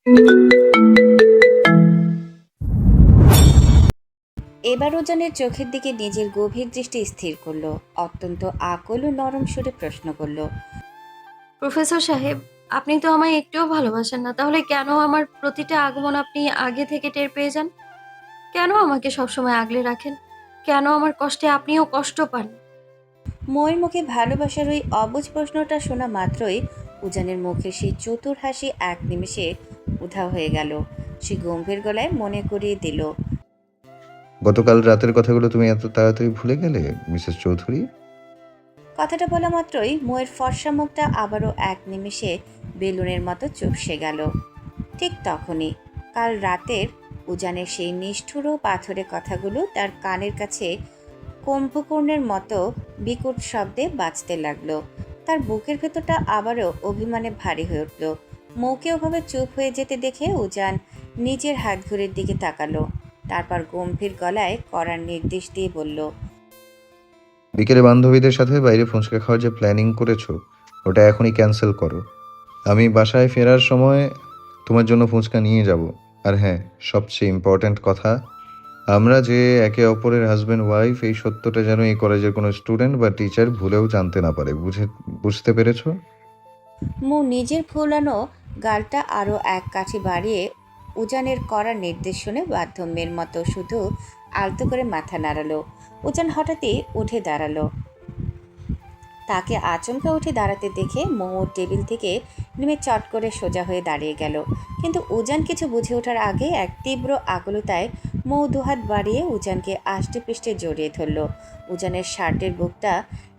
এবার উজানের চোখের দিকে নিজের গভীর দৃষ্টি স্থির করলো। অত্যন্ত আকল ও নরম সুরে প্রশ্ন করলো। প্রফেসর সাহেব, আপনি তো আমায় একটুও ভালোবাসেন না, তাহলে কেন আমার প্রতিটা আগমন আপনি আগে থেকে টের পেয়ে যান? কেন আমাকে সবসময় আগলে রাখেন? কেন আমার কষ্টে আপনিও কষ্ট পান? ময়ের মুখে ভালোবাসার ওই অবুঝ প্রশ্নটা শোনা মাত্রই উজানের মুখে সেই চতুর হাসি এক নিমেষে উধাও হয়ে গেল। সে গম্ভীর গলায় মনে করিয়ে দিল। গতকাল রাতের কথাগুলো তুমি এত তাড়াতাড়ি ভুলে গেলে, মিসেস চৌধুরী? কথাটা বলা মাত্রই ময়ের ফর্সা মুখটা আবারও এক নিমেষে বেলুনের মতো চুপসে গেল। ঠিক তখনই কাল রাতের উজানের সেই নিষ্ঠুর ও পাথরে কথাগুলো তার কানের কাছে কুম্ভকর্ণের মতো বিকট শব্দে বাজতে লাগলো। তার বুকের ভেতরটা আবারও অভিমানে ভারী হয়ে উঠল। মৌকে ওভাবে চুপ হয়ে যেতে দেখে উজান নিজের হাত ঘড়ির দিকে তাকালো। তারপর গম্ভীর গলায় করার নির্দেশ দিয়ে বলল। বিকেলে বান্ধবীদের সাথে বাইরে ফুচকা খাওয়ার যে প্ল্যানিং করেছো, ওটা এখনই ক্যান্সেল করো। আমি বাসায় ফেরার সময় তোমার জন্য ফুচকা নিয়ে যাব। আর হ্যাঁ, সবচেয়ে ইম্পর্ট্যান্ট কথা, আমরা যে একে অপরের হাজব্যান্ড ওয়াইফ, এই সত্যটা যেন এই কলেজের কোনো স্টুডেন্ট বা টিচার ভুলেও জানতে না পারে। বুঝতে পেরেছো? মৌ নিজের ফোলানো গালটা আরও এক কাঠি বাড়িয়ে উজানের করা নির্দেশ শুনে বাধ্যমের মতো শুধু আলতো করে মাথা নাড়ালো। উজান হঠাৎই উঠে দাঁড়ালো। তাকে আচমকা উঠে দাঁড়াতে দেখে মৌ টেবিল থেকে নেমে চট করে সোজা হয়ে দাঁড়িয়ে গেল। কিন্তু উজান কিছু বুঝে ওঠার আগে এক তীব্র আকুলতায় মৌ দুহাত বাড়িয়ে উজানকে আষ্টে পৃষ্ঠে জড়িয়ে ধরল। উজানের শার্টের বুকটা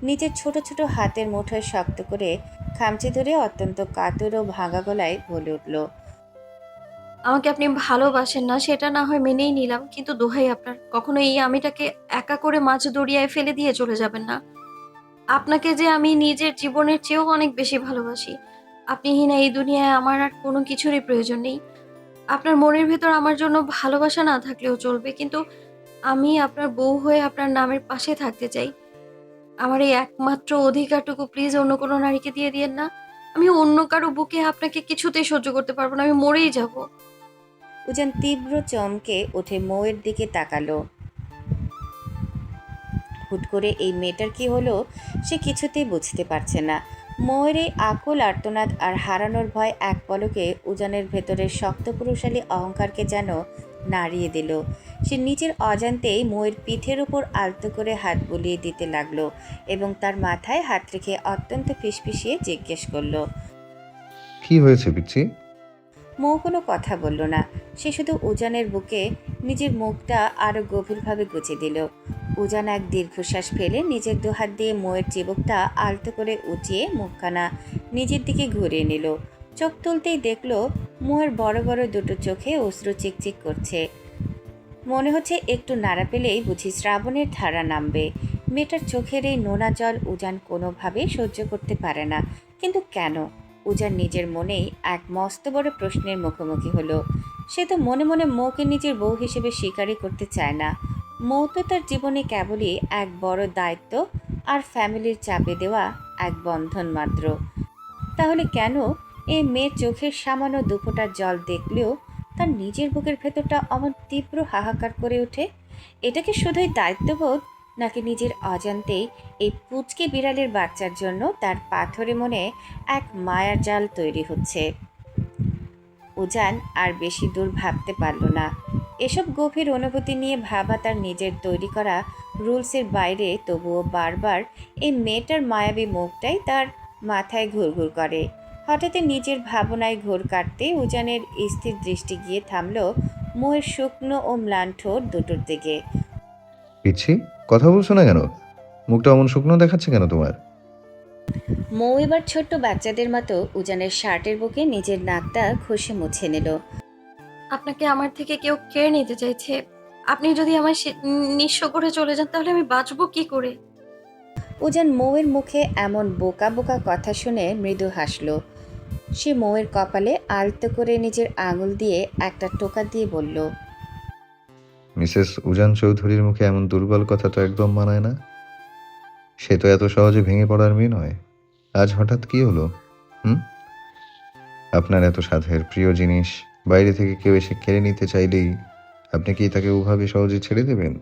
নিজের ছোট ছোট হাতের মুঠোয় শক্ত করে খামচে ধরে অত্যন্ত কাতর ও ভাঙা গলায় বলে উঠল। আমাকে আপনি ভালোবাসেন না সেটা না হয় মেনেই নিলাম, কিন্তু দোহাই আপনার, কখনো এই আমিটাকে একা করে মাঝ দরিয়ায় ফেলে দিয়ে চলে যাবেন না। আপনাকে যে আমি নিজের জীবনের চেয়েও অনেক বেশি ভালোবাসি। আপনিহীনা এই দুনিয়ায় আমার আর কোনো কিছুরই প্রয়োজন নেই। আপনার মনের ভেতর আমার জন্য ভালোবাসা না থাকলেও চলবে, কিন্তু আমি আপনার বউ হয়ে আপনার নামের পাশে থাকতে চাই। আমার এই একমাত্র অধিকারটুকু প্লিজ অন্য কোনো নারীকে দিয়ে দিয়েন না। আমি অন্য কারো বুকে আপনাকে কিছুতেই সহ্য করতে পারবো না, আমি মরেই যাব। উজান তীব্র চমকে উঠে মৌয়ের দিকে তাকালো। হুট করে এই মেয়েটার কি হলো সে কিছুতেই বুঝতে পারছে না। ময়ের এই আকুল আর্তনাদ আর হারানোর ভয় এক পলকে উজানের ভেতরের শক্ত পুরুষালী অহংকারকে যেন নাড়িয়ে দিল। সে নিজের অজান্তেই ময়ের পিঠের উপর আলতো করে হাত বুলিয়ে দিতে লাগলো এবং তার মাথায় হাত রেখে অত্যন্ত ফিসফিসিয়ে জিজ্ঞেস করলো। কি হয়েছে পিচ্ছি? মৌ কোনো কথা বলল না। সে শুধু উজানের বুকে নিজের মুখটা আরও গভীরভাবে গুজে দিল। উজান এক দীর্ঘশ্বাস ফেলে নিজের দুহাত দিয়ে মৌয়ের চিবুকটা আলতো করে উঁচিয়ে মুখখানা নিজের দিকে ঘুরিয়ে নিল। চোখ তুলতেই দেখল মৌয়ের বড় বড় দুটো চোখে অশ্রু চিকচিক করছে। মনে হচ্ছে একটু নাড়া পেলেই বুঝি শ্রাবণের ধারা নামবে। মেয়েটার চোখের এই নোনা জল উজান কোনোভাবেই সহ্য করতে পারে না। কিন্তু কেন? উজান নিজের মনেই এক মস্ত বড় প্রশ্নের মুখোমুখি হলো। সে তো মনে মনে মৌকে নিজের বউ হিসেবে স্বীকারই করতে চায় না। মৌ তো তার জীবনে কেবলই এক বড় দায়িত্ব আর ফ্যামিলির চাপে দেওয়া এক বন্ধন মাত্র। তাহলে কেন এই মেয়ের চোখের সামান্য দুফোঁটা জল দেখলেও তার নিজের বুকের ভেতরটা অমন তীব্র হাহাকার করে ওঠে? এটা কি শুধুই দায়িত্ববোধ, নাকি নিজের অজান্তেই এই পুচকে বিড়ালের বাচ্চার জন্য তার পাথরে মনে এক মায়ার জাল তৈরি হচ্ছে? উজান আর বেশি দূর ভাবতে পারল না। এসব গভীর অনুভূতি নিয়ে ভাবা তার নিজের তৈরি করা রুলসের বাইরে, তবুও বারবার এই মেয়েটার মায়াবী মুখটাই তার মাথায় ঘুরঘুর করে। হঠাৎই নিজের ভাবনায় ঘোর কাটতে উজানের স্থির দৃষ্টি গিয়ে থামল ময়ের শুকনো ও ম্লান ঠোঁট দুটোর দিকে। পিচ্ছি, কথা বলছো না কেন? মুখটা অমন শুকনো দেখাচ্ছে কেন তোমার? মৌ এবার ছোট্ট বাচ্চাদের মতো উজানের শার্টের বুকে নিজের নাকটা ঘষে মুছে নিল। আপনাকে আমার থেকে কেউ কেড়ে নিতে চাইছে। আপনি যদি আমায় নিঃস্ব করে চলে যান, তাহলে আমি বাঁচবো কি করে? উজান মৌয়ের মুখে এমন বোকা বোকা কথা শুনে মৃদু হাসল। সে মৌয়ের কপালে আলতো করে নিজের আঙুল দিয়ে একটা টোকা দিয়ে বলল। মিসেস উজান চৌধুরীর মুখে এমন দুর্বল কথা তো একদম মানায় না। সে তো এত সহজে ভেঙে পড়ার মেয়ে নয়। আজ হঠাৎ কি হলো? হুম? আপনার এত সাধের প্রিয় জিনিস বাইরে থেকে কেউ এসে কেড়ে নিতে চাইলেই আপনি কি তাকে ওভাবে সহজে ছেড়ে দেবেন?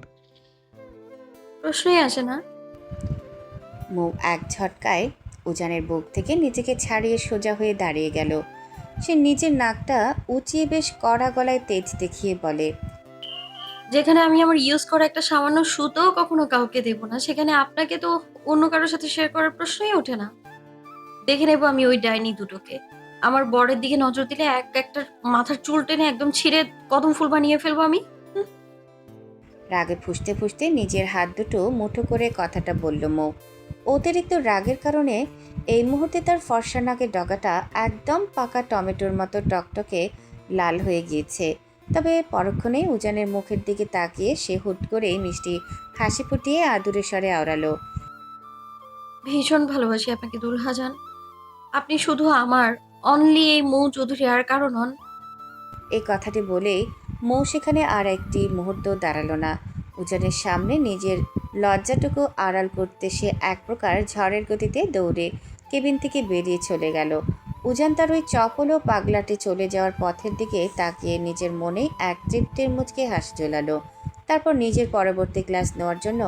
প্রশ্নই আসে না। মৌ এক ঝটকায় উজানের বুক থেকে নিজেকে ছাড়িয়ে সোজা হয়ে দাঁড়িয়ে গেল। সে নিজের নাকটা উঁচিয়ে বেশ কড়া গলায় তেজ দেখিয়ে বলে, যেখানে আমি আমার ইউজ করা একটা সামান্য সুতোও কখনো কাউকে দেব না, সেখানে আপনাকে তো অন্য কারোর সাথে শেয়ার করার প্রশ্নই ওঠে না। দেখে নেব আমি ওই ডাইনি দুটোকে। আমার বরের দিকে নজর দিলে এক একটা মাথার চুল টেনে একদম ছিঁড়ে কদম ফুল বানিয়ে ফেলবো আমি। হুম। রাগে ফুঁসতে ফুঁসতে নিজের হাত দুটো মুঠো করে কথাটা বলল মৌ। অতিরিক্ত রাগের কারণে এই মুহূর্তে তার ফর্সা নাকের ডগাটা একদম পাকা টমেটোর মতো টকটকে লাল হয়ে গিয়েছে। তবে পরক্ষণেই উজানের মুখের দিকে তাকিয়ে সে হুট করেই মিষ্টি হাসি ফুটিয়ে আদুরে স্বরে আওড়ালো, ভীষণ ভালোবাসি আপনাকে দুলহাজান। আপনি শুধু আমার, অনলি এই মৌ চৌধুরী, আর কারো নন। এই কথাটি বলেই মৌ সেখানে আর একটি মুহূর্ত দাঁড়ালো না। উজানের সামনে নিজের লজ্জাটুকু আড়াল করতে সে এক প্রকার ঝড়ের গতিতে দৌড়ে কেবিন থেকে বেরিয়ে চলে গেল। উজান তার ওই চপল ও পাগলাটে চলে যাওয়ার পথের দিকে তাকিয়ে নিজের মনেই এক তৃপ্তির মুচকে হাসি ঝোলালো। তারপর নিজের পরবর্তী ক্লাস নেওয়ার জন্য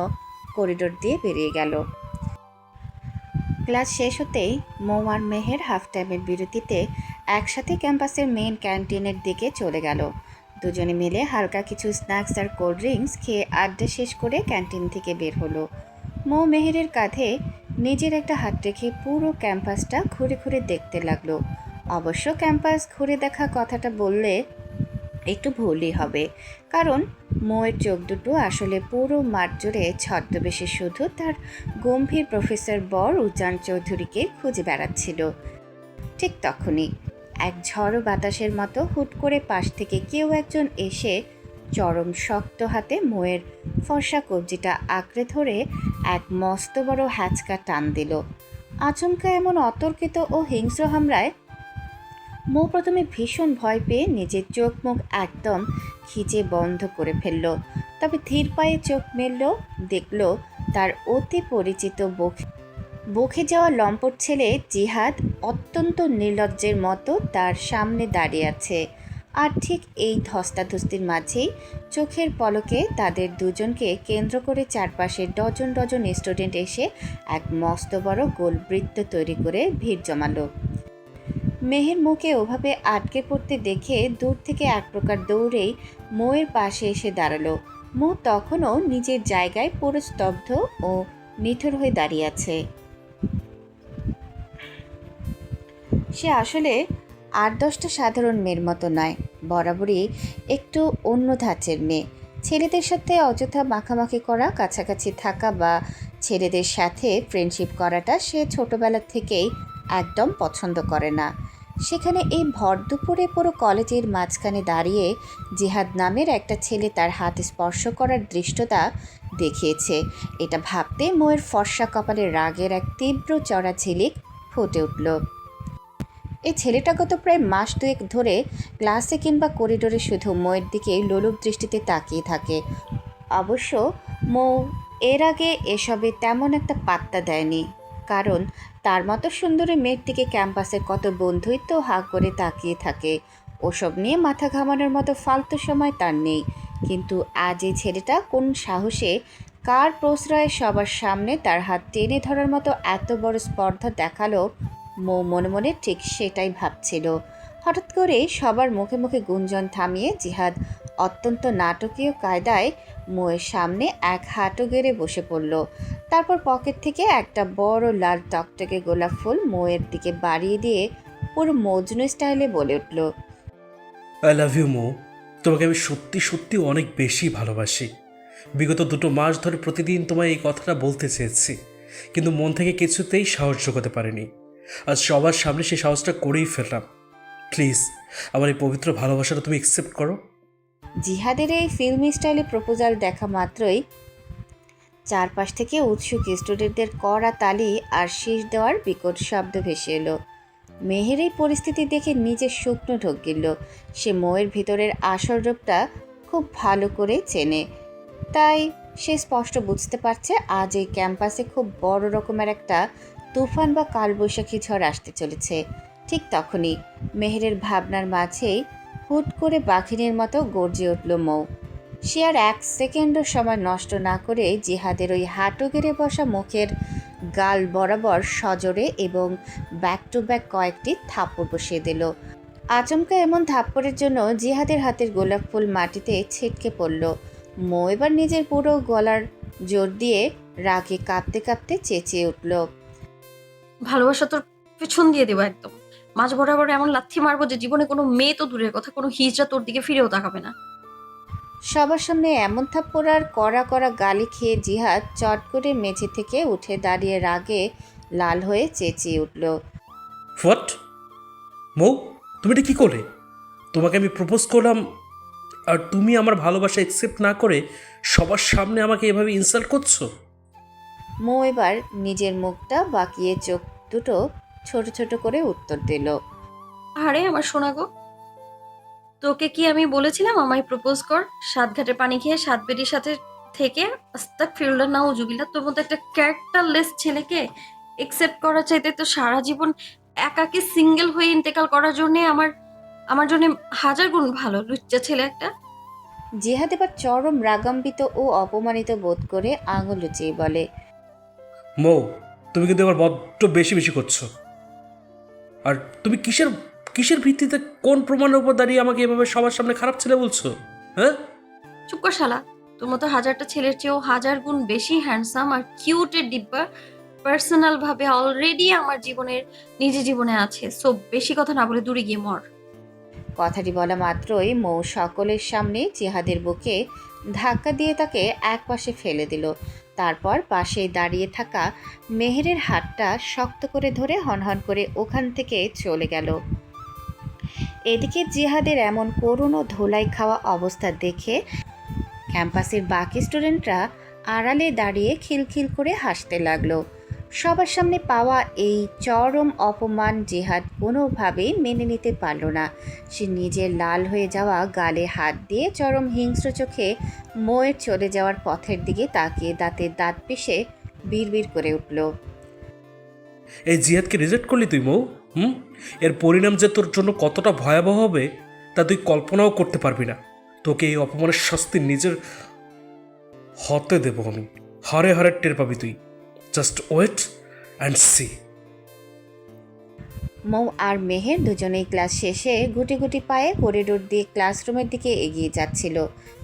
করিডোর দিয়ে বেরিয়ে গেল। ক্লাস শেষ হতেই মৌ আর মেহের হাফ টাইমের বিরতিতে একসাথে ক্যাম্পাসের মেইন ক্যান্টিনের দিকে চলে গেল। দুজনে মিলে হালকা কিছু স্ন্যাক্স আর কোল্ড ড্রিঙ্কস খেয়ে আড্ডা শেষ করে ক্যান্টিন থেকে বের হলো। মৌ মেহেরের কাঁধে নিজের একটা হাত রেখে পুরো ক্যাম্পাসটা ঘুরে ঘুরে দেখতে লাগলো। অবশ্য ক্যাম্পাস ঘুরে দেখা কথাটা বললে একটু ভুলই হবে, কারণ মৌয়ের চোখ দুটো আসলে পুরো মাঠ জুড়ে ছদ্মবেশে শুধু তার গম্ভীর প্রফেসর বর উজান চৌধুরীকে খুঁজে বেড়াচ্ছিল। ঠিক তখনই এক ঝড়ো বাতাসের মতো হুট করে পাশ থেকে কেউ একজন এসে চরম শক্ত হাতে মৌয়ের ফর্সা কবজিটা আঁকড়ে ধরে এক মস্ত বড় হ্যাচকা টান দিল। আচমকা এমন অতর্কিত ও হিংস্র হামলায় মৌ প্রথমে ভীষণ ভয় পেয়ে নিজের চোখ মুখ একদম খিচে বন্ধ করে ফেলল। তবে ধীর পায়ে চোখ মেলল, দেখল তার অতি পরিচিত বকে যাওয়া লম্পট ছেলে জিহাদ অত্যন্ত নির্লজ্জের মতো তার সামনে দাঁড়িয়ে আছে। আর ঠিক এই ধস্তাধস্তির মাঝেই চোখের পলকে তাদের দুজনকে কেন্দ্র করে চারপাশে ডজন ডজন স্টুডেন্ট এসে এক মস্ত বড় গোল বৃত্ত তৈরি করে ভিড় জমালো। মেহের মুখে ওভাবে আটকে পড়তে দেখে দূর থেকে এক প্রকার দৌড়েই মৌয়ের পাশে এসে দাঁড়ালো। মৌ তখনও নিজের জায়গায় পুরো স্তব্ধ ও নিথর হয়ে দাঁড়িয়ে আছে। সে আসলে ৮-১০টা সাধারণ মেয়ের মতো নয়, বরাবরই একটু অন্য ধাঁচের মেয়ে। ছেলেদের সাথে অযথা মাখামাখি করা, কাছাকাছি থাকা বা ছেলেদের সাথে ফ্রেন্ডশিপ করাটা সে ছোটবেলা থেকেই একদম পছন্দ করে না। সেখানে এই ভর দুপুরে পুরো কলেজের মাঝখানে দাঁড়িয়ে জিহাদ নামের একটা ছেলে তার হাত স্পর্শ করার দৃষ্টতা দেখিয়েছে, এটা ভাবতে মৌয়ের ফর্সা কপালে রাগের এক তীব্র চড়া ঝিলিক ফুটে উঠল। এই ছেলেটা গত প্রায় মাস দুয়েক ধরে ক্লাসে কিংবা করিডোরে শুধু মৌয়ের দিকে লোলুপ দৃষ্টিতে তাকিয়ে থাকে। অবশ্য মৌ এর আগে এসবে তেমন একটা পাত্তা দেয়নি, কারণ তার মতো সুন্দরী মেয়ের দিকে ক্যাম্পাসের কত বন্ধুই তো হাঁ করে তাকিয়ে থাকে। ওসব নিয়ে মাথা ঘামানোর মতো ফালতু সময় তার নেই। কিন্তু আজ এই ছেলেটা কোন সাহসে, কার প্রশ্রয়ে সবার সামনে তার হাত টেনে ধরার মতো এত বড় স্পর্ধা দেখালো? মৌ মনে মনে ঠিক সেটাই ভাবছিল। হঠাৎ করে সবার মুখে মুখে গুঞ্জন থামিয়ে জিহাদ অত্যন্ত নাটকীয় কায়দায় মৌয়ের সামনে এক হাঁটু গেড়ে বসে পড়ল। তারপর পকেট থেকে একটা বড় লাল টকটকে গোলাপ ফুল মৌয়ের দিকে বাড়িয়ে দিয়ে পুরো মজনু স্টাইলে বলে উঠল, আই লাভ ইউ মো। তোমাকে আমি সত্যি সত্যি অনেক বেশি ভালোবাসি। বিগত 2 মাস ধরে প্রতিদিন তোমায় এই কথাটা বলতে চেয়েছি, কিন্তু মন থেকে কিছুতেই সাহস জোগাতে পারিনি। আজ সবার সামনে সেই সাহসটা করেই ফেললাম। প্লিজ আমার এই পবিত্র ভালোবাসাটা তুমি অ্যাকসেপ্ট করো। জিহাদের এই ফিল্মি স্টাইলে প্রপোজাল দেখা মাত্রই চারপাশ থেকে উৎসুক স্টুডেন্টদের কড়া তালি আর শীষ দেওয়ার বিকট শব্দ ভেসে এলো। মেহের এই পরিস্থিতি দেখে নিজের শুকনো ঢোক গিলল। সে মৌয়ের ভিতরের আসল রূপটা খুব ভালো করে চেনে, তাই সে স্পষ্ট বুঝতে পারছে আজ এই ক্যাম্পাসে খুব বড় রকমের একটা তুফান বা কালবৈশাখী ঝড় আসতে চলেছে। ঠিক তখনই মেহেরের ভাবনার মাঝেই হুট করে বাঘিনীর মতো গর্জে উঠল মৌ। সে আর 1 সেকেন্ডও সময় নষ্ট না করে জিহাদের ওই হাঁটু গেড়ে বসা মুখের গাল বরাবর সজোরে এবং ব্যাক টু ব্যাক কয়েকটি থাপ্পড় বসিয়ে দিল। আচমকা এমন থাপ্পড়ের জন্য জিহাদের হাতের গোলাপ ফুল মাটিতে ছিটকে পড়ল। মৌ এবার নিজের পুরো গলার জোর দিয়ে রাগে কাঁপতে কাঁপতে চেঁচিয়ে উঠল। ভালোবাসা তোর পেছন দিয়ে দেবো একদম। মাঝ বরাবর এমন লাথি মারবো যে জীবনে কোনো মেয়ে তো দূরের কথা, কোনো হিজড়া তোর দিকে ফিরেও তাকাবে না। সবার সামনে এমন থাপ্পড় আর কড়া কড়া গালি খেয়ে জিহাদ চট করে মেঝে থেকে উঠে দাঁড়িয়ে রাগে লাল হয়ে চেঁচিয়ে উঠল। হোয়াট? মৌ, তুমি এটা কী করলে? তোমাকে আমি প্রপোজ করলাম আর তুমি আমার ভালোবাসা অ্যাকসেপ্ট না করে সবার সামনে আমাকে এভাবে ইনসাল্ট করছো? মৌ এবার নিজের মুখটা বাঁকিয়ে চোখ দুটো ছোট ছোট করে উত্তর দিল। আরে আমার সোনা গো, তোকে কি আমি বলেছিলাম আমায় প্রপোজ কর? 7 ঘাটে পানি খেয়ে 7 বেটির সাথে থেকে আস্তাগফিরুল্লাহ নাউজুবিল্লাহ, তোর মতো একটা ক্যারেক্টারলেস ছেলেকে একসেপ্ট করার চাইতে তো সারা জীবন একাকী সিঙ্গেল হয়ে ইন্তেকাল করার জন্য আমার জন্য 1000 গুণ ভালো। লুচ্চা ছেলে একটা। জিহাদ এবার চরম রাগান্বিত ও অপমানিত বোধ করে আঙুল উঁচিয়ে বলে। মৌ, তুমি কিন্তু এবার বড্ড বেশি বেশি করছো। আর তুমি কিসের কিসের ভিত্তিতে, কোন প্রমাণের উপর দাঁড়িয়ে আমাকে এভাবে সবার সামনে খারাপ ছেলে বলছো? হ্যাঁ? চুপ কর শালা। তোর মতো 1000টা ছেলের চেয়েও 1000 গুণ বেশি হ্যান্ডসাম আর কিউটের ডিব্বা পার্সোনাল ভাবে অলরেডি আমার নিজের জীবনে আছে। সো বেশি কথা না বলে দূরে গিয়ে মর। কথাটি বলা মাত্রই মৌ সকলের সামনে জিহাদের বুকে ধাক্কা দিয়ে তাকে একপাশে ফেলে দিল। তারপর পাশে দাঁড়িয়ে থাকা মেহেরের হাতটা শক্ত করে ধরে হনহন করে ওখান থেকে চলে গেল। এদিকে জিহাদের এমন করুণ ও ধোলাই খাওয়া অবস্থা দেখে ক্যাম্পাসের বাকি স্টুডেন্টরা আড়ালে দাঁড়িয়ে খিলখিল করে হাসতে লাগলো। সবার সামনে পাওয়া এই চরম অপমান জিহাদ কোনোভাবেই মেনে নিতে পারল না। সে নিজের লাল হয়ে যাওয়া গালে হাত দিয়ে চরম হিংস্র চোখে মৌয়ের চলে যাওয়ার পথের দিকে তাকিয়ে দাঁতে দাঁত পিষে বিড়বিড় করে উঠল। এই জিহাদকে রিজেক্ট করলি তুই মৌ? এর পরিণাম যে তোর জন্য কতটা ভয়াবহ হবে তা তুই কল্পনাও করতে পারবি না। তোকে এই অপমানের শাস্তি নিজের হতে দেবো আমি। হারে হারে টের পাবি তুই। Just wait and see. Mou আর মেহের দুজনেই ক্লাস শেষে গুটি গুটি পায়ে করিডোর দিয়ে ক্লাসরুমের দিকে এগিয়ে যাচ্ছিল।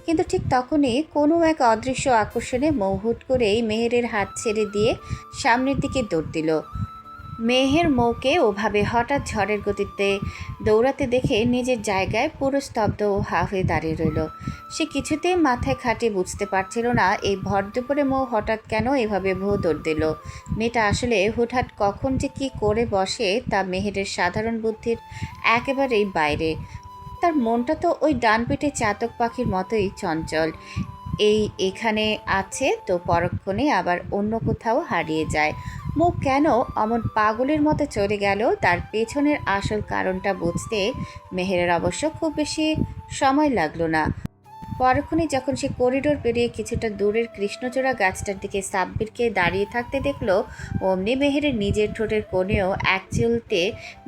কিন্তু ঠিক তখনই কোনো এক অদৃশ্য আকর্ষণে মৌ হুট করেই মেহেরের হাত ছেড়ে দিয়ে সামনের দিকে দৌড় দিল। মেহের মৌকে ওভাবে হঠাৎ ঝড়ের গতিতে দৌড়াতে দেখে নিজের জায়গায় পুরো স্তব্ধ ও হা হয়ে দাঁড়িয়ে রইল। সে কিছুতেই মাথায় খাটিয়ে বুঝতে পারছিল না এই ভর দুপুরে মৌ হঠাৎ কেন এভাবে ভৌ দৌড় দিল। মেয়েটা আসলে হুটহাট কখন যে কী করে বসে তা মেহেরের সাধারণ বুদ্ধির একেবারেই বাইরে। তার মনটা তো ওই ডান পিঠে চাতক পাখির মতোই চঞ্চল। এখানে আছে তো পরক্ষণে আবার অন্য কোথাও হারিয়ে যায়। মুখ কেন অমন পাগলের মতো চলে গেল তার পেছনের আসল কারণটা বুঝতে মেহেরের অবশ্য খুব বেশি সময় লাগলো না। পরক্ষণে যখন সে করিডোর পেরিয়ে কিছুটা দূরের কৃষ্ণচূড়া গাছটার দিকে সাব্বিরকে দাঁড়িয়ে থাকতে দেখল, অমনি মেহেরের নিজের ঠোঁটের কোণেও এক চুলতে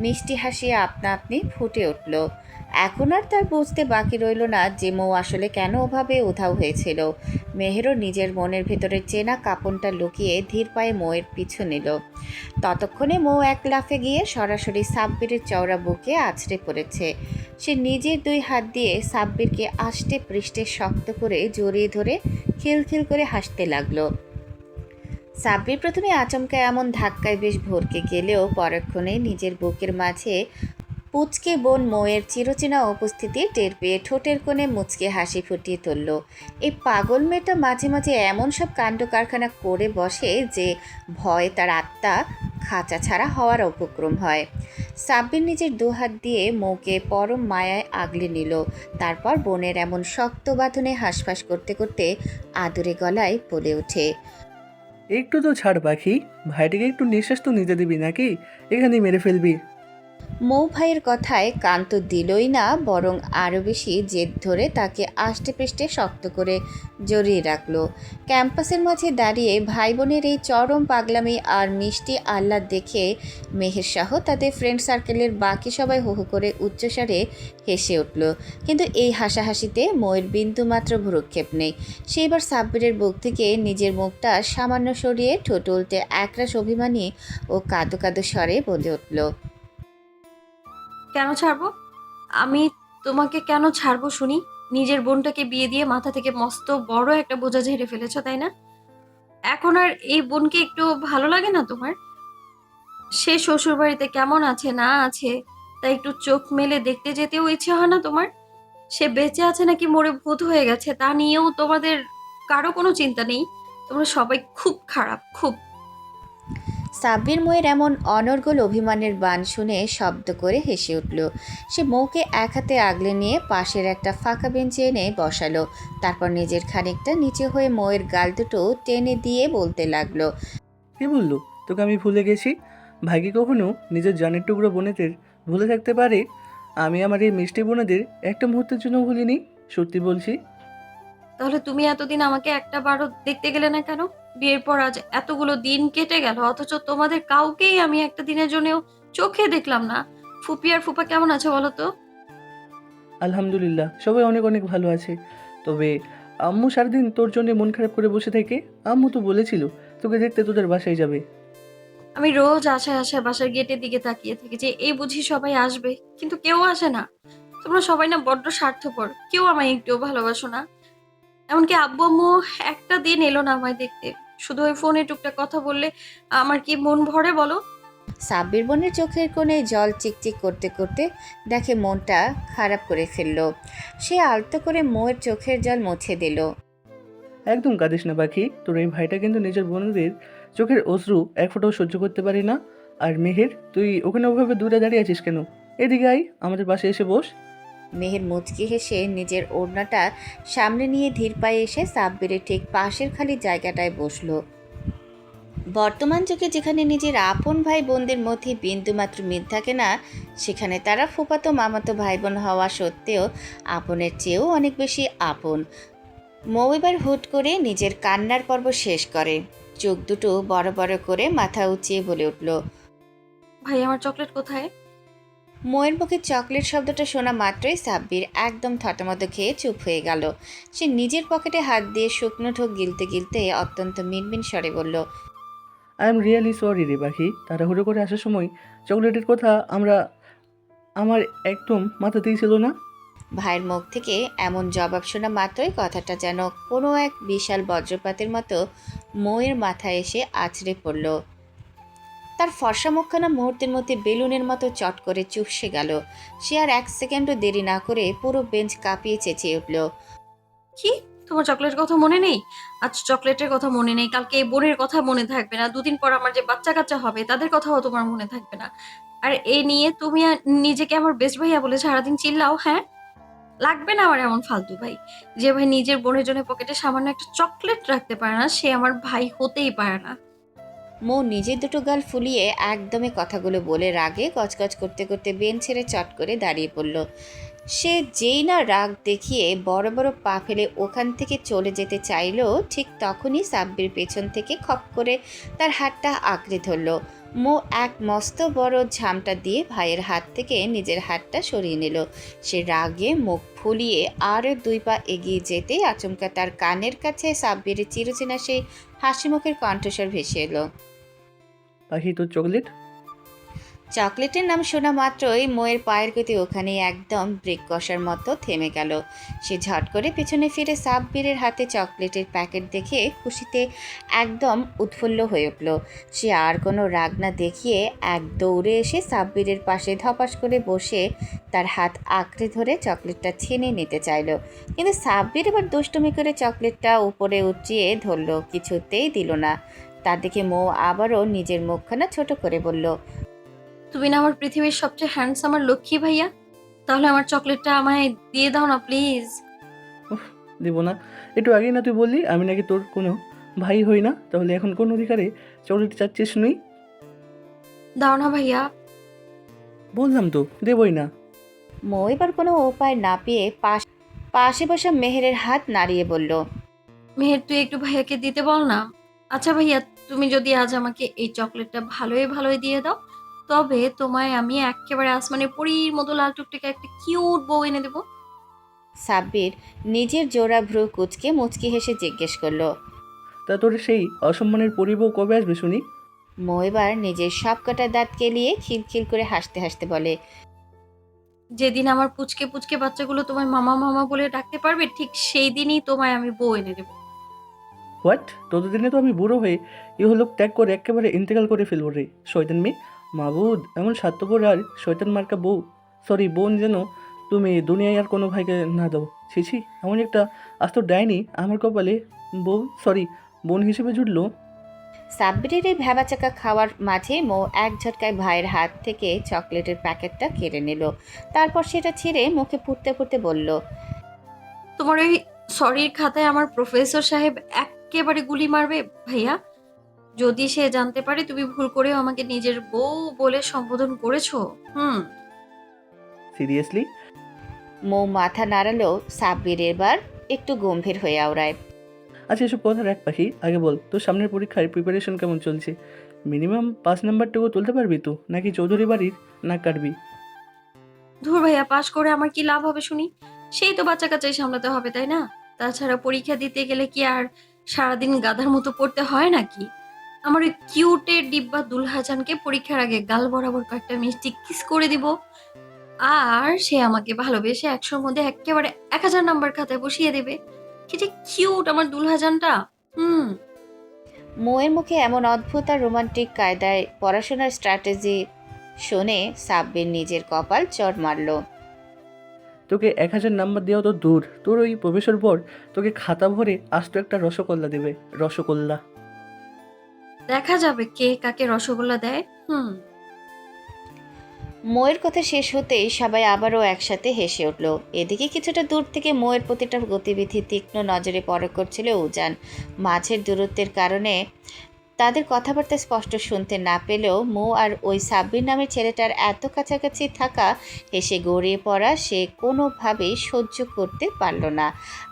মিষ্টি হাসি আপনা আপনি ফুটে উঠল। এখন আর তার বুঝতে বাকি রইল না যে মৌ আসলে কেন ওভাবে উধাও হয়েছিল। মেহেরও নিজের মনের ভেতরের চেনা কাঁপনটা লুকিয়ে ধীর পায়ে মৌয়ের পিছু নিল। ততক্ষণে মৌ এক লাফে গিয়ে সরাসরি সাব্বিরের চওড়া বুকে আছড়ে পড়েছে। সে নিজের 2 হাত দিয়ে সাব্বিরকে আষ্টে পৃষ্ঠে শক্ত করে জড়িয়ে ধরে খিলখিল করে হাসতে লাগলো। সাব্বির প্রথমে আচমকা এমন ধাক্কায় বেশ ভরকে গেলেও পরক্ষণে নিজের বুকের মাঝে পুচকে বোন মৌয়ের চিরচেনা উপস্থিতি টের পেয়ে ঠোঁটের কোণে মুচকে হাসি ফুটিয়ে তুলল। এই পাগল মেয়েটা মাঝে মাঝে এমন সব কাণ্ড কারখানা করে বসে যে ভয়ে তার আত্মা খাঁচা ছাড়া হওয়ার উপক্রম হয়। সাব্বির নিজের 2 হাত দিয়ে মৌকে পরম মায়ায় আগলে নিল। তারপর বোনের এমন শক্ত বাঁধনে হাঁসফাঁস করতে করতে আদুরে গলায় বলে ওঠে, একটু তো ছাড় পাখি, ভাইটাকে একটু নিঃশ্বাস তো নিতে দিবি নাকি? এখানেই মেরে ফেলবি? মৌ ভাইয়ের কথায় কান তো দিলই না, বরং আরও বেশি জেদ ধরে তাকে আষ্টে পৃষ্ঠে শক্ত করে জড়িয়ে রাখলো। ক্যাম্পাসের মাঝে দাঁড়িয়ে ভাই বোনের এই চরম পাগলামি আর মিষ্টি আহ্লাদ দেখে মেহের সহ তাদের ফ্রেন্ড সার্কেলের বাকি সবাই হো হো করে উচ্চস্বরে হেসে উঠল। কিন্তু এই হাসাহাসিতে মৌয়ের বিন্দুমাত্র ভ্রুক্ষেপ নেই। সে এবার সাব্বিরের বুক থেকে নিজের মুখটা সামান্য সরিয়ে ঠোঁট উল্টে একরাশ অভিমানী ও কাঁদো কাঁদো স্বরে বলে উঠল, কেন ছাড়বো? আমি তোমাকে কেন ছাড়বো শুনি? নিজের বোনটাকে বিয়ে দিয়ে মাথা থেকে মস্ত বড় একটা বোঝা ঝেড়ে ফেলেছো, তাই না? এখন আর এই বোনকে একটু ভালো লাগে না তোমার? সে শ্বশুর বাড়িতে কেমন আছে না আছে তাই একটু চোখ মেলে দেখতে যেতেও ইচ্ছে হয় না তোমার? সে বেঁচে আছে নাকি মরে ভূত হয়ে গেছে তা নিয়েও তোমাদের কারো কোনো চিন্তা নেই? তোমরা সবাই খুব খারাপ, খুব। সাব্বির মৌয়ের এমন অনর্গল অভিমানের বাণ শুনে শব্দ করে হেসে উঠল। সে মৌকে এক হাতে আগলে নিয়ে পাশের একটা ফাঁকা বেঞ্চে এনে বসালো। তারপর নিজের খানিকটা নিচে হয়ে মৌয়ের গাল দুটো টেনে দিয়ে বলতে লাগলো, কে বললো তোকে আমি ভুলে গেছি? ভাগ্যে কখনো নিজের জানের টুকরো বোনেদের ভুলে থাকতে পারে? আমি আমার এই মিষ্টি বোনেদের একটা মুহূর্তের জন্য ভুলিনি, সত্যি বলছি। তাহলে তুমি এতদিন আমাকে একটা বারও দেখতে গেলে না কেন? বিয়ের পর আজ এতগুলো দিন কেটে গেল, অথচ তোমাদের কাউকেই আমি একটা দিনের জন্যও চোখে দেখলাম না। ফুপি আর ফুপা কেমন আছে বলো তো? আলহামদুলিল্লাহ, সবাই অনেক অনেক ভালো আছে। তবে আম্মু সারাদিন তোর জন্য মন খারাপ করে বসে থেকে। আম্মু তো বলেছিল তোকে দেখতে তোদের বাসায় যাবে। আমি রোজ আশায় আশায় বাসার গেটের দিকে তাকিয়ে থাকি যে এই বুঝি সবাই আসবে, কিন্তু কেউ আসে না। তোমরা সবাই না বড্ড স্বার্থপর, কেউ আমায় একটুও ভালোবাসো না। এমনকি আব্বু আম্মু একটা দিন এলো না আমায় দেখতে। শুধু ওই ফোনে টুকটাক কথা বললে আমার কি মন ভরে বলো? সাব্বির বোনের চোখের কোণে জল চিকচিক করতে করতে দেখে মনটা খারাপ করে ফেলল। সে আলতো করে মৌয়ের চোখের জল মুছে দিল। একদম কাঁদিস না পাখি, তোর এই ভাইটা কিন্তু নিজের বোনদের চোখের অশ্রু এক ফোঁটাও সহ্য করতে পারি না। আর মেহের, তুই ওখানে ওভাবে দূরে দাঁড়িয়ে আছিস কেন? এদিকে আয়, আমাদের পাশে এসে বস। মেহের মুচকি হেসে নিজের ওড়নাটা সামনে নিয়ে ধীর পায়ে এসে সাব্বিরের ঠিক পাশের খালি জায়গাটায় বসলো। বর্তমান যুগে যেখানে নিজের আপন ভাই বোনদের মধ্যে বিন্দুমাত্র মিল থাকে না, সেখানে তারা ফুফাতো মামাতো ভাই বোন হওয়া সত্ত্বেও আপনের চেয়েও অনেক বেশি আপন। মৌ এবার হুট করে নিজের কান্নার পর্ব শেষ করে। চোখ দুটো বড় বড় করে মাথা উঁচিয়ে বলে উঠল, ভাই আমার চকলেট কোথায়? মৌয়ের মুখে চকলেট শব্দটা শোনা মাত্রই সাব্বির একদম থতমত খেয়ে চুপ হয়ে গেল। সে নিজের পকেটে হাত দিয়ে শুকনো ঢোক গিলতে গিলতে অত্যন্ত মিনমিন স্বরে বলল, আই এম রিয়েলি সরি রে পাখি, তাড়াহুড়ো করে আসার সময় চকলেটের কথা আমার একদম মাথাতেই ছিল না। ভাইয়ের মুখ থেকে এমন জবাব শোনা মাত্রই কথাটা যেন কোনো এক বিশাল বজ্রপাতের মতো মৌয়ের মাথায় এসে আছড়ে পড়ল। তার ফর্সা মুখখানা মুহূর্তের মধ্যে বেলুনের মতো চট করে চুপসে গেল। সে আর এক সেকেন্ডও দেরি না করে পুরো বেঞ্চ কাঁপিয়ে চেঁচিয়ে উঠল, কি? তোমার চকলেটের কথা মনে নেই? আজ চকলেটের কথা মনে নেই, কালকে এই বোনের কথা মনে থাকবে না, দুদিন পর আমার যে বাচ্চা কাচ্চা হবে তাদের কথাও তোমার মনে থাকবে না। আর এই নিয়ে তুমি নিজেকে আমার বেস্ট ভাইয়া বলে সারাদিন চিল্লাও, হ্যাঁ? লাগবে না আমার এমন ফালতু ভাই। যে ভাই নিজের বোনের জন্য পকেটে সামান্য একটা চকলেট রাখতে পারে না, সে আমার ভাই হতেই পারে না। মৌ নিজের দুটো গাল ফুলিয়ে একদমই কথাগুলো বলে রাগে গজগজ করতে করতে বেঞ্চ ছেড়ে চট করে দাঁড়িয়ে পড়ল। সে যেই না রাগ দেখিয়ে বড় বড় পা ফেলে ওখান থেকে চলে যেতে চাইল, ঠিক তখনই সাব্বির পেছন থেকে খপ করে তার হাতটা আঁকড়ে ধরল। মৌ এক মস্ত বড় ঝামটা দিয়ে ভাইয়ের হাত থেকে নিজের হাতটা সরিয়ে নিল। সে রাগে মুখ ফুলিয়ে আরও দুই পা এগিয়ে যেতেই আচমকা তার কানের কাছে সাব্বিরের চিরচেনা সেই হাসি মুখের কণ্ঠস্বর ভেসে এলো, পাখি, তোর চকলেট। চকলেটের নাম শোনা মাত্রই মৌয়ের পায়ের গতি ওখানে একদম ব্রেক কষার মতো থেমে গেল। সে ঝট করে পিছনে ফিরে সাব্বিরের হাতে চকলেটের প্যাকেট দেখে খুশিতে একদম উৎফুল্ল হয়ে উঠল। সে আর কোনো রাগ না দেখিয়ে এক দৌড়ে এসে সাব্বিরের পাশে ধপাস করে বসে তার হাত আঁকড়ে ধরে চকলেটটা ছিনিয়ে নিতে চাইল। কিন্তু সাব্বির এবার দুষ্টুমি করে চকলেটটা উপরে উঁচিয়ে ধরল, কিছুতেই দিল না। তা দেখে মৌ আবারও নিজের মুখখানা ছোট করে বলল, তুমি না আমার পৃথিবীর সবচেয়ে হ্যান্ডসাম আর লক্ষ্মী ভাইয়া? তাহলে আমার চকলেটটা আমায় দিয়ে দাও না প্লিজ। উফ, দিব না? একটু আগেই না তুই বললি আমি নাকি তোর কোনো ভাই হই না? তাহলে এখন কোন অধিকারে চকলেট চাচ্ছিস নুই? দাও না ভাইয়া। বললাম তো দেবই না। মৌ এবার কোনো উপায় না পেয়ে পাশে বসা মেহেরের হাত নাড়িয়ে বলল, মেহের, তুই একটু ভাইয়াকে দিতে বল না। আচ্ছা ভাইয়া, তুমি যদি আজ আমাকে এই চকলেটটা ভালোই ভালোই দিয়ে দাও, তবে তোমায় আমি একেবারে আসমানের পরীর মতো লাল টুকটুকে একটা কিউট বউ এনে দেবো। সাব্বির নিজের জোড়া ভ্রু কুচকে মুচকি হেসে জিজ্ঞেস করলো। তা তোর সেই অসম্মানের পরিবউ কবে আসবে শুনি? মৌ এবার নিজের সবকটা দাঁত কেলিয়ে খিলখিল করে হাসতে হাসতে বলে, যেদিন আমার পুচকে পুচকে বাচ্চাগুলো তোমায় মামা মামা বলে ডাকতে পারবে, ঠিক সেই দিনই তোমায় আমি বউ এনে দেবো। হোয়াট? ততদিনে তো আমি বুড়ো হয়ে ইহলোক ত্যাগ করে একেবারে ইন্তেকাল করে ফেলবো রে শয়তান মেয়ে। মাবুদ, এমন স্বার্থপর আর শয়তান মার্কা বউ, সরি বোন, যেন তুমি দুনিয়ায় আর কোনো ভাইকে না দাও। ছি ছি, এমন একটা আস্ত ডাইনি আমার কপালে বউ, সরি বোন হিসেবে জুটলো। সাব্বিরের এই ভ্যাবাচাকা খাওয়ার মাঝে মৌ এক ঝটকায় ভাইয়ের হাত থেকে চকলেটের প্যাকেটটা কেড়ে নিল। তারপর সেটা ছিঁড়ে মুখে পুড়তে পুড়তে বলল, তোমার ওই সরির খাতায় আমার প্রফেসর সাহেব একেবারে গুলি মারবে ভাইয়া। যদি সে জানতে পারে তুমি ভুল করেও আমাকে নিজের বউ বলে সম্বোধন করেছো। সিরিয়াসলি? মৌ মাথা নাড়ালো। সাব্বির এবার একটু গম্ভীর হয়ে আওড়ায়, আচ্ছা, এসব কথা রাখ পাখি, আগে বল তোর সামনের পরীক্ষার প্রিপারেশন কেমন চলছে? মিনিমাম 5 নাম্বারটুকু তুলতে পারবি তো, নাকি চৌধুরী বাড়ির নাক কাটবি? ধুর ভাইয়া, পাশ করে আমার কি লাভ হবে শুনি? সেই তো বাচ্চা কাচ্চাই সামলাতে হবে, তাই না? তাছাড়া পরীক্ষা দিতে গেলে কি আর সারাদিন গাধার মতো পড়তে হয় নাকি? আমার ওই কিউটের ডিব্বা দুলহাজানকে পরীক্ষার আগে গাল বরাবর কয়েকটা মিষ্টি কিস করে দিব, আর সে আমাকে ভালোবেসে 100-র মধ্যে একেবারে 1000 নাম্বার খাতায় বসিয়ে দেবে। কি যে কিউট আমার দুলহাজানটা। মৌয়ের মুখে এমন অদ্ভুত আর রোমান্টিক কায়দায় পড়াশোনার স্ট্র্যাটেজি শুনে সাব্বির নিজের কপাল চড় মারল। তোকে 1000 নাম্বার দেওয়া তো দূর, তোর ওই প্রবেশের পর তোকে খাতা ভরে আস্ত একটা রসগোল্লা দেবে, রসগোল্লা। দেখা যাবে কে কাকে রসগোল্লা দেয়। মৌয়ের কথা শেষ হতেই সবাই আবারও একসাথে হেসে উঠল। এদিকে কিছুটা দূর থেকে মৌয়ের প্রতিটা গতিবিধি তীক্ষ্ণ নজরে পরখ করছিল উজান। মাঝের দূরত্বের কারণে তাদের কথাবার্তা স্পষ্ট শুনতে না পেলেও মৌ আর ওই সাব্বির নামের ছেলেটার এত কাছাকাছি থাকা, হেসে গড়িয়ে পড়া সে কোনোভাবেই সহ্য করতে পারল না।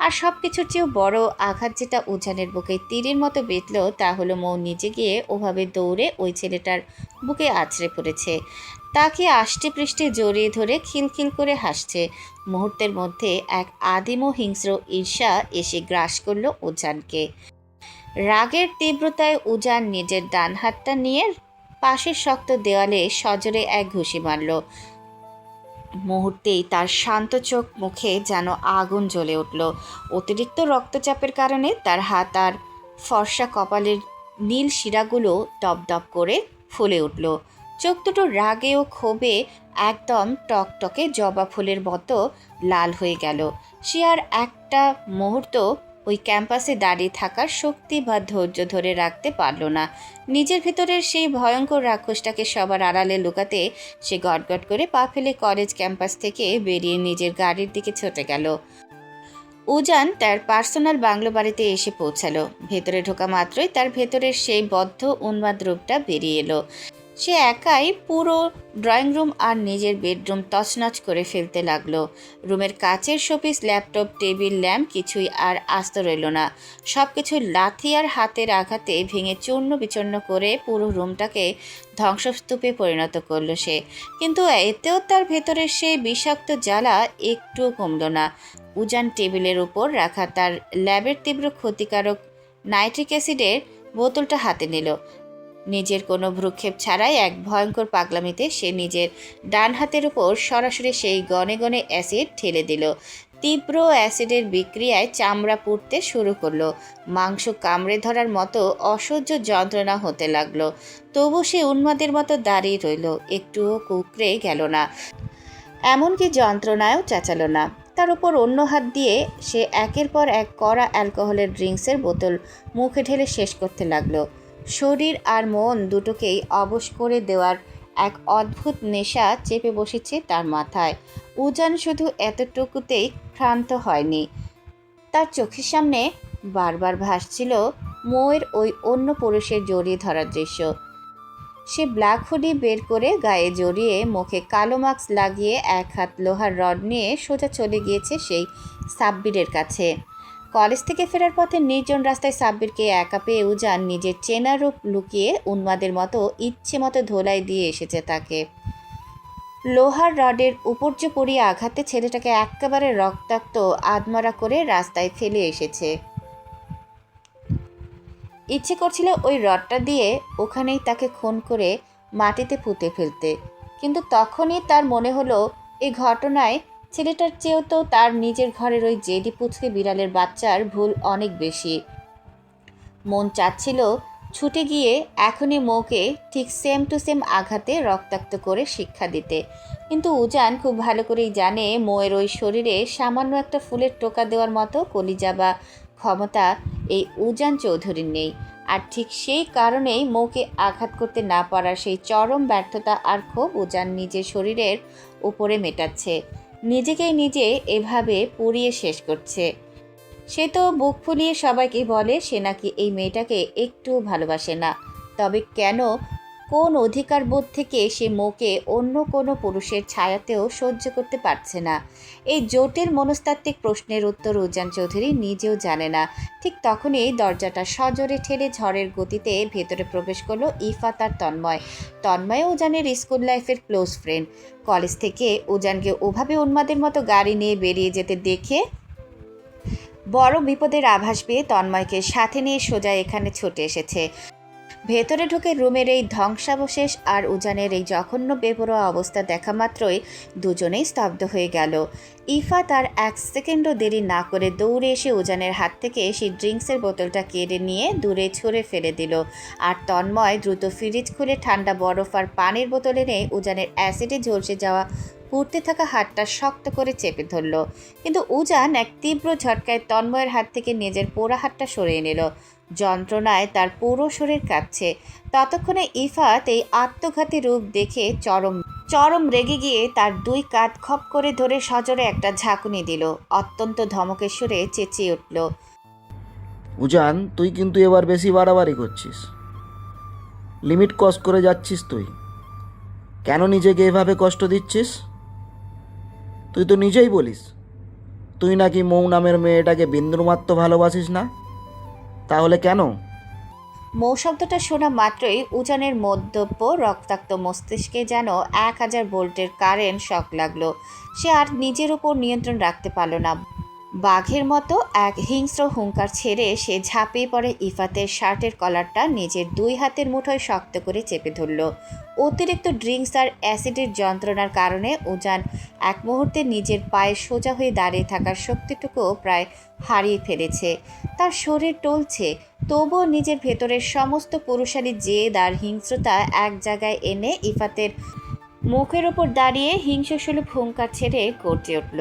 আর সব কিছুর চেয়েও বড় আঘাত যেটা উজানের বুকে তীরের মতো বিঁধল, তা হলো মৌ নিজে গিয়ে ওভাবে দৌড়ে ওই ছেলেটার বুকে আছড়ে পড়েছে। তাকে আষ্টে পৃষ্ঠে জড়িয়ে ধরে খিলখিল করে হাসছে। মুহূর্তের মধ্যে এক আদিম ও হিংস্র ঈর্ষা এসে গ্রাস করল উজানকে। রাগের তীব্রতায় উজান নিজের ডান হাতটা নিয়ে পাশের শক্ত দেওয়ালে সজোরে এক ঘুষি মারল। মুহূর্তেই তার শান্ত চোখ মুখে যেন আগুন জ্বলে উঠল। অতিরিক্ত রক্তচাপের কারণে তার হাত আর ফর্সা কপালের নীল শিরাগুলো দপদপ করে ফুলে উঠল। চোখ দুটো রাগে ও ক্ষোভে একদম টকটকে জবা ফুলের মতো লাল হয়ে গেল। সে আর একটা মুহূর্ত ওই ক্যাম্পাসে দাঁড়িয়ে থাকার শক্তি বা ধৈর্য ধরে রাখতে পারল না। নিজের ভিতরের সেই ভয়ঙ্কর রাক্ষসটাকে সবার আড়ালে লুকাতে সে গটগট করে পা ফেলে কলেজ ক্যাম্পাস থেকে বেরিয়ে নিজের গাড়ির দিকে ছুটে গেল। উজান তার পার্সোনাল বাংলো বাড়িতে এসে পৌঁছালো। ভেতরে ঢোকা মাত্রই তার ভেতরের সেই বদ্ধ উন্মাদ রূপটা বেরিয়ে এলো। সে একাই পুরো ড্রয়িং রুম আর নিজের বেডরুম তছনছ করে ফেলতে লাগলো। রুমের কাচের শোপিস, ল্যাপটপ, টেবিল, ল্যাম্প কিছুই আর আস্ত রইল না। সব কিছু লাথি আর হাতের আঘাতে ভেঙে চূর্ণ বিচূর্ণ করে পুরো রুমটাকে ধ্বংসস্তূপে পরিণত করলো সে। কিন্তু এতেও তার ভেতরের সেই বিষাক্ত জ্বালা একটুও কমল না। উজান টেবিলের উপর রাখা তার ল্যাবের তীব্র ক্ষতিকারক নাইট্রিক অ্যাসিডের বোতলটা হাতে নিল। নিজের কোনো ভ্রুক্ষেপ ছাড়াই এক ভয়ঙ্কর পাগলামিতে সে নিজের ডান হাতের উপর সরাসরি সেই গনে গনে অ্যাসিড ঢেলে দিল। তীব্র অ্যাসিডের বিক্রিয়ায় চামড়া পুড়তে শুরু করলো। মাংস কামড়ে ধরার মতো অসহ্য যন্ত্রণা হতে লাগলো। তবু সে উন্মাদের মতো দাঁড়িয়ে রইল, একটুও কুঁকড়ে গেল না, এমনকি যন্ত্রণায়ও চেঁচালো না। তার উপর অন্য হাত দিয়ে সে একের পর এক কড়া অ্যালকোহলের ড্রিঙ্কসের বোতল মুখে ঢেলে শেষ করতে লাগলো। শরীর আর মন দুটোকেই অবশ করে দেওয়ার এক অদ্ভুত নেশা চেপে বসেছে তার মাথায়। উজান শুধু এতটুকুতেই ক্ষান্ত হয়নি। তার চোখের সামনে বারবার ভাসছিল মৌয়ের ওই অন্য পুরুষের জড়িয়ে ধরার দৃশ্য। সে ব্ল্যাক হুডি বের করে গায়ে জড়িয়ে মুখে কালো মাস্ক লাগিয়ে এক হাত লোহার রড নিয়ে সোজা চলে গিয়েছে সেই সাব্বিরের কাছে। কলেজ থেকে ফেরার পথে নির্জন রাস্তায় সাব্বিরকে একা পেয়ে উজান নিজের চেনা রূপ লুকিয়ে উন্মাদের মতো ইচ্ছে মতো ধোলাই দিয়ে এসেছে তাকে। লোহার রডের উপর্য পড়িয়ে আঘাতে ছেলেটাকে একেবারে রক্তাক্ত আধমরা করে রাস্তায় ফেলে এসেছে। ইচ্ছে করছিল ওই রডটা দিয়ে ওখানেই তাকে খুন করে মাটিতে পুঁতে ফেলতে, কিন্তু তখনই তার মনে হলো এই ঘটনায় ছেলেটার চেয়েও তো তার নিজের ঘরের ওই জেডি পুচকে বিড়ালের বাচ্চার ভুল অনেক বেশি। মন চাচ্ছিল ছুটে গিয়ে এখনই মৌকে ঠিক সেম টু সেম আঘাতে রক্তাক্ত করে শিক্ষা দিতে, কিন্তু উজান খুব ভালো করেই জানে মৌয়ের ওই শরীরে সামান্য একটা ফুলের টোকা দেওয়ার মতো কলিজা বা ক্ষমতা এই উজান চৌধুরীর নেই। আর ঠিক সেই কারণেই মৌকে আঘাত করতে না পারার সেই চরম ব্যর্থতা আর ক্ষোভ উজান নিজের শরীরের উপরে মেটাচ্ছে, নিজেকেই নিজে এভাবে পুড়িয়ে শেষ করছে। সে তো বুক ফুলিয়ে সবাইকে বলে সে নাকি এই মেয়েটাকে একটুও ভালোবাসে না, তবে কেন, কোন অধিকার বোধ থেকে সে মোকে অন্য কোনো পুরুষের ছায়াতেও সহ্য করতে পারছে না? এই জটিল মনস্তাত্ত্বিক প্রশ্নের উত্তর উজান চৌধুরী নিজেও জানে না। ঠিক তখনই দরজাটা সজোরে ঠেলে ঝড়ের গতিতে ভেতরে প্রবেশ করলো ইফাত আর তন্ময়। তন্ময় উজানের স্কুল লাইফের ক্লোজ ফ্রেন্ড। কলেজ থেকে উজানকে ওভাবে উন্মাদের মতো গাড়ি নিয়ে বেরিয়ে যেতে দেখে বড় বিপদের আভাস পেয়ে তন্ময়কে সাথে নিয়ে সোজা এখানে ছুটে এসেছে। ভেতরে ঢুকে রুমের এই ধ্বংসাবশেষ আর উজানের এই জঘন্য বেপরোয়া অবস্থা দেখা মাত্রই দুজনেই স্তব্ধ হয়ে গেল। ইফা তার এক সেকেন্ডও দেরি না করে দৌড়ে এসে উজানের হাত থেকে সেই ড্রিঙ্কসের বোতলটা কেড়ে নিয়ে দূরে ছুঁড়ে ফেলে দিল, আর তন্ময় দ্রুত ফ্রিজ খুলে ঠান্ডা বরফ আর পানির বোতল এনে উজানের অ্যাসিডে ঝলসে যাওয়া পুড়তে থাকা হাতটা শক্ত করে চেপে ধরল। কিন্তু উজান এক তীব্র ঝটকায় তন্ময়ের হাত থেকে নিজের পোড়া হাতটা সরিয়ে নিল। যন্ত্রণায় তার পুরো শরীর কাঁপছে। ততক্ষণে ইফাত এই আত্মঘাতী রূপ দেখে চরম রেগে গিয়ে তার দুই কাঁধ খপ করে ধরে সজোরে একটা ঝাঁকুনি দিল। অত্যন্ত ধমকের সুরে চেঁচিয়ে উঠল, উজান, তুই কিন্তু এবার বেশি বাড়াবাড়ি করছিস, লিমিট ক্রস করে যাচ্ছিস। তুই কেন নিজেকে এভাবে কষ্ট দিচ্ছিস? তুই তো নিজেই বলিস তুই নাকি মৌ নামের মেয়েটাকে বিন্দুমাত্র ভালোবাসিস না, তাহলে কেন? মৌ শব্দটা শোনা মাত্রই উজানের মদ্যপ রক্তাক্ত মস্তিষ্কে যেন 1000 ভোল্টের কারেন্ট শক লাগলো। সে আর নিজের উপর নিয়ন্ত্রণ রাখতে পারল না। বাঘের মতো এক হিংস্র হুঙ্কার ছেড়ে সে ঝাঁপিয়ে পড়ে ইফাতের শার্টের কলারটা নিজের দুই হাতের মুঠোয় শক্ত করে চেপে ধরল। অতিরিক্ত ড্রিঙ্কস আর অ্যাসিডের যন্ত্রণার কারণে উজান এক মুহূর্তে নিজের পায়ে সোজা হয়ে দাঁড়িয়ে থাকার শক্তিটুকুও প্রায় হারিয়ে ফেলেছে। তার শরীর টলছে, তবুও নিজের ভেতরের সমস্ত পুরুষালী জেদ আর হিংস্রতা এক জায়গায় এনে ইফাতের মুখের ওপর দাঁড়িয়ে হিংস্রসুলভ হুঙ্কার ছেড়ে গর্জে উঠল।